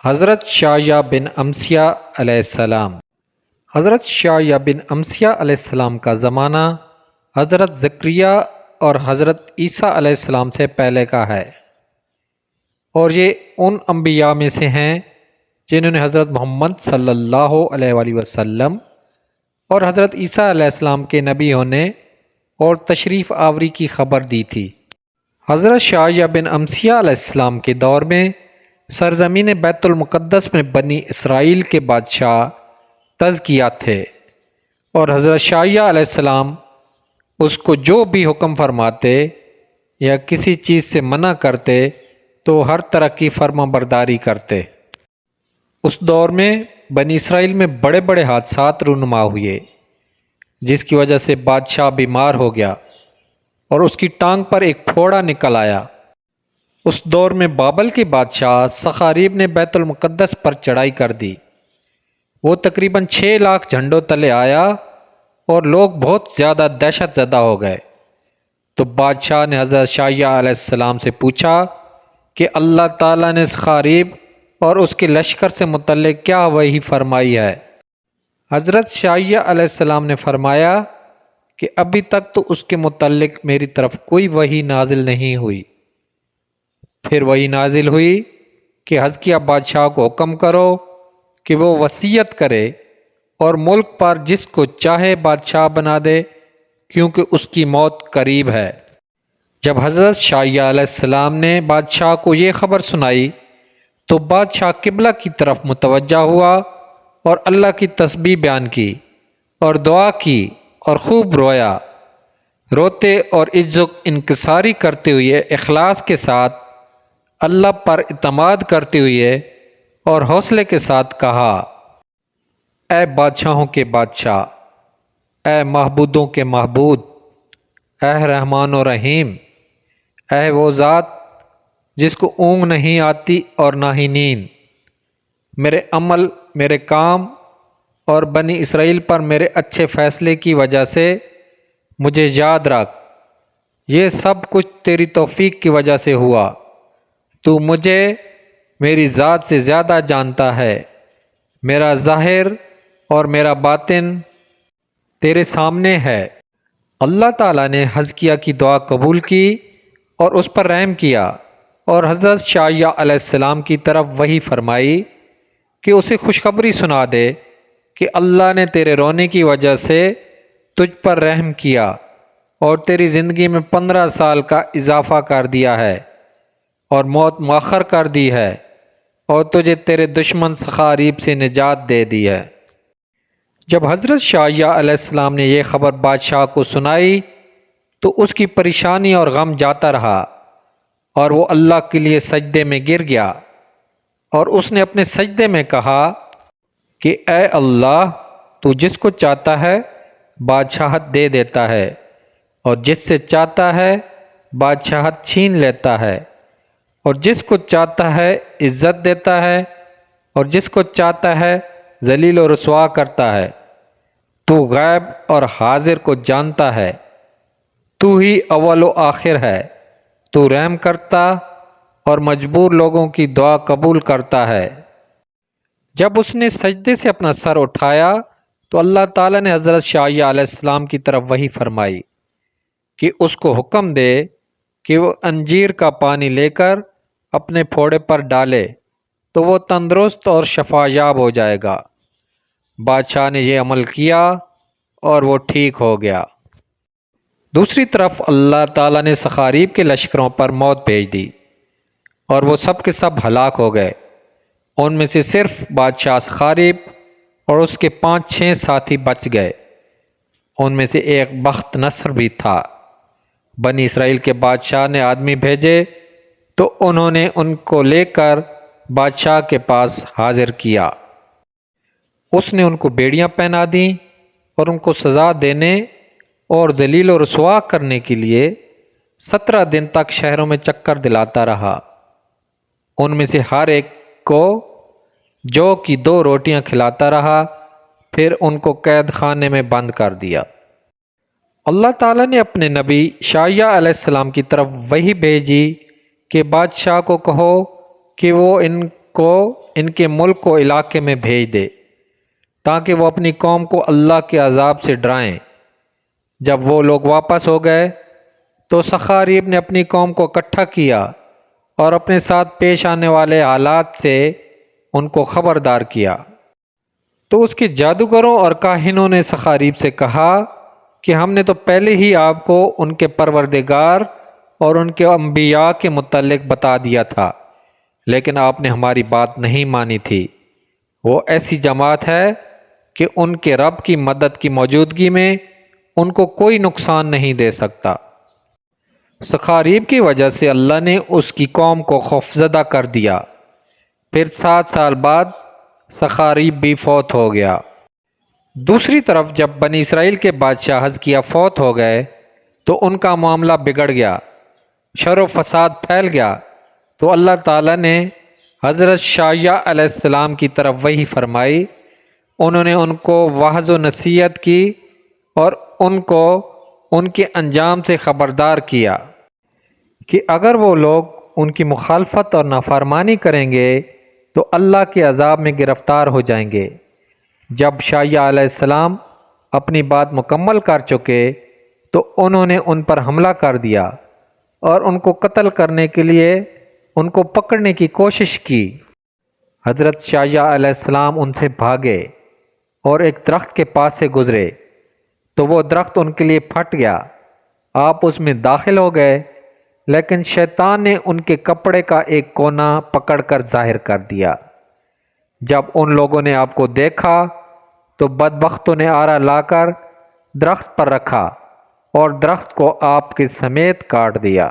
حضرت شایع بن امسیہ علیہ السلام۔ حضرت شایع بن امسیہ علیہ السلام کا زمانہ حضرت زکریا اور حضرت عیسیٰ علیہ السلام سے پہلے کا ہے، اور یہ ان انبیاء میں سے ہیں جنہوں نے حضرت محمد صلی اللہ علیہ وآلہ وسلم اور حضرت عیسیٰ علیہ السلام کے نبی ہونے اور تشریف آوری کی خبر دی تھی۔ حضرت شایع بن امسیہ علیہ السلام کے دور میں سرزمین بیت المقدس میں بنی اسرائیل کے بادشاہ تزکیہ تھے، اور حضرت شایع علیہ السلام اس کو جو بھی حکم فرماتے یا کسی چیز سے منع کرتے تو ہر طرح کی فرما برداری کرتے۔ اس دور میں بنی اسرائیل میں بڑے بڑے حادثات رونما ہوئے، جس کی وجہ سے بادشاہ بیمار ہو گیا اور اس کی ٹانگ پر ایک پھوڑا نکل آیا۔ اس دور میں بابل کے بادشاہ سخاریب نے بیت المقدس پر چڑھائی کر دی۔ وہ تقریباً 6 لاکھ جھنڈوں تلے آیا اور لوگ بہت زیادہ دہشت زدہ ہو گئے۔ تو بادشاہ نے حضرت شایع علیہ السلام سے پوچھا کہ اللہ تعالیٰ نے سخاریب اور اس کے لشکر سے متعلق کیا وحی فرمائی ہے؟ حضرت شایع علیہ السلام نے فرمایا کہ ابھی تک تو اس کے متعلق میری طرف کوئی وحی نازل نہیں ہوئی۔ پھر وحی نازل ہوئی کہ حزقیہ بادشاہ کو حکم کرو کہ وہ وصیت کرے اور ملک پر جس کو چاہے بادشاہ بنا دے، کیونکہ اس کی موت قریب ہے۔ جب حضرت شایع علیہ السلام نے بادشاہ کو یہ خبر سنائی تو بادشاہ قبلہ کی طرف متوجہ ہوا اور اللہ کی تسبیح بیان کی اور دعا کی اور خوب رویا۔ روتے اور عجز و انکساری کرتے ہوئے اخلاص کے ساتھ اللہ پر اعتماد کرتے ہوئے اور حوصلے کے ساتھ کہا، اے بادشاہوں کے بادشاہ، اے معبودوں کے معبود، اے رحمان و رحیم، اے وہ ذات جس کو اونگ نہیں آتی اور نہ ہی نیند، میرے عمل، میرے کام اور بنی اسرائیل پر میرے اچھے فیصلے کی وجہ سے مجھے یاد رکھ۔ یہ سب کچھ تیری توفیق کی وجہ سے ہوا۔ تو مجھے میری ذات سے زیادہ جانتا ہے۔ میرا ظاہر اور میرا باطن تیرے سامنے ہے۔ اللہ تعالیٰ نے حزقیہ کی دعا قبول کی اور اس پر رحم کیا، اور حضرت شایع علیہ السلام کی طرف وحی فرمائی کہ اسے خوشخبری سنا دے کہ اللہ نے تیرے رونے کی وجہ سے تجھ پر رحم کیا اور تیری زندگی میں 15 سال کا اضافہ کر دیا ہے اور موت مؤخر کر دی ہے، اور تجھے تیرے دشمن سخاریب سے نجات دے دی ہے۔ جب حضرت شایع علیہ السلام نے یہ خبر بادشاہ کو سنائی تو اس کی پریشانی اور غم جاتا رہا، اور وہ اللہ کے لیے سجدے میں گر گیا، اور اس نے اپنے سجدے میں کہا کہ اے اللہ، تو جس کو چاہتا ہے بادشاہت دے دیتا ہے، اور جس سے چاہتا ہے بادشاہت چھین لیتا ہے، اور جس کو چاہتا ہے عزت دیتا ہے، اور جس کو چاہتا ہے ذلیل و رسوا کرتا ہے۔ تو غیب اور حاضر کو جانتا ہے، تو ہی اول و آخر ہے، تو رحم کرتا اور مجبور لوگوں کی دعا قبول کرتا ہے۔ جب اس نے سجدے سے اپنا سر اٹھایا تو اللہ تعالیٰ نے حضرت شایع علیہ السلام کی طرف وحی فرمائی کہ اس کو حکم دے کہ وہ انجیر کا پانی لے کر اپنے پھوڑے پر ڈالے تو وہ تندرست اور شفا یاب ہو جائے گا۔ بادشاہ نے یہ عمل کیا اور وہ ٹھیک ہو گیا۔ دوسری طرف اللہ تعالیٰ نے سخاریب کے لشکروں پر موت بھیج دی اور وہ سب کے سب ہلاک ہو گئے۔ ان میں سے صرف بادشاہ سخاریب اور اس کے 5-6 ساتھی بچ گئے۔ ان میں سے ایک بخت نصر بھی تھا۔ بنی اسرائیل کے بادشاہ نے آدمی بھیجے تو انہوں نے ان کو لے کر بادشاہ کے پاس حاضر کیا۔ اس نے ان کو بیڑیاں پہنا دیں اور ان کو سزا دینے اور ذلیل و رسوا کرنے کے لیے 17 دن تک شہروں میں چکر دلاتا رہا۔ ان میں سے ہر ایک کو جو کی 2 روٹیاں کھلاتا رہا، پھر ان کو قید خانے میں بند کر دیا۔ اللہ تعالیٰ نے اپنے نبی شایع علیہ السلام کی طرف وحی بھیجی کہ بادشاہ کو کہو کہ وہ ان کو ان کے ملک و علاقے میں بھیج دے تاکہ وہ اپنی قوم کو اللہ کے عذاب سے ڈرائیں۔ جب وہ لوگ واپس ہو گئے تو سخاریب نے اپنی قوم کو اکٹھا کیا اور اپنے ساتھ پیش آنے والے حالات سے ان کو خبردار کیا۔ تو اس کے جادوگروں اور کاہنوں نے سخاریب سے کہا کہ ہم نے تو پہلے ہی آپ کو ان کے پروردگار اور ان کے انبیاء کے متعلق بتا دیا تھا، لیکن آپ نے ہماری بات نہیں مانی تھی۔ وہ ایسی جماعت ہے کہ ان کے رب کی مدد کی موجودگی میں ان کو کوئی نقصان نہیں دے سکتا۔ سخاریب کی وجہ سے اللہ نے اس کی قوم کو خوفزدہ کر دیا۔ پھر 7 سال بعد سخاریب بھی فوت ہو گیا۔ دوسری طرف جب بنی اسرائیل کے بادشاہ حزقیہ فوت ہو گئے تو ان کا معاملہ بگڑ گیا، شر و فساد پھیل گیا، تو اللہ تعالیٰ نے حضرت شعیہ علیہ السلام کی طرف وحی فرمائی۔ انہوں نے ان کو وعظ و نصیحت کی اور ان کو ان کے انجام سے خبردار کیا کہ اگر وہ لوگ ان کی مخالفت اور نافرمانی کریں گے تو اللہ کے عذاب میں گرفتار ہو جائیں گے۔ جب شعیہ علیہ السلام اپنی بات مکمل کر چکے تو انہوں نے ان پر حملہ کر دیا اور ان کو قتل کرنے کے لیے ان کو پکڑنے کی کوشش کی۔ حضرت شعیہ علیہ السلام ان سے بھاگے اور ایک درخت کے پاس سے گزرے تو وہ درخت ان کے لیے پھٹ گیا۔ آپ اس میں داخل ہو گئے، لیکن شیطان نے ان کے کپڑے کا ایک کونا پکڑ کر ظاہر کر دیا۔ جب ان لوگوں نے آپ کو دیکھا تو بدبختوں نے آرا لا کر درخت پر رکھا اور درخت کو آپ کے سمیت کاٹ دیا۔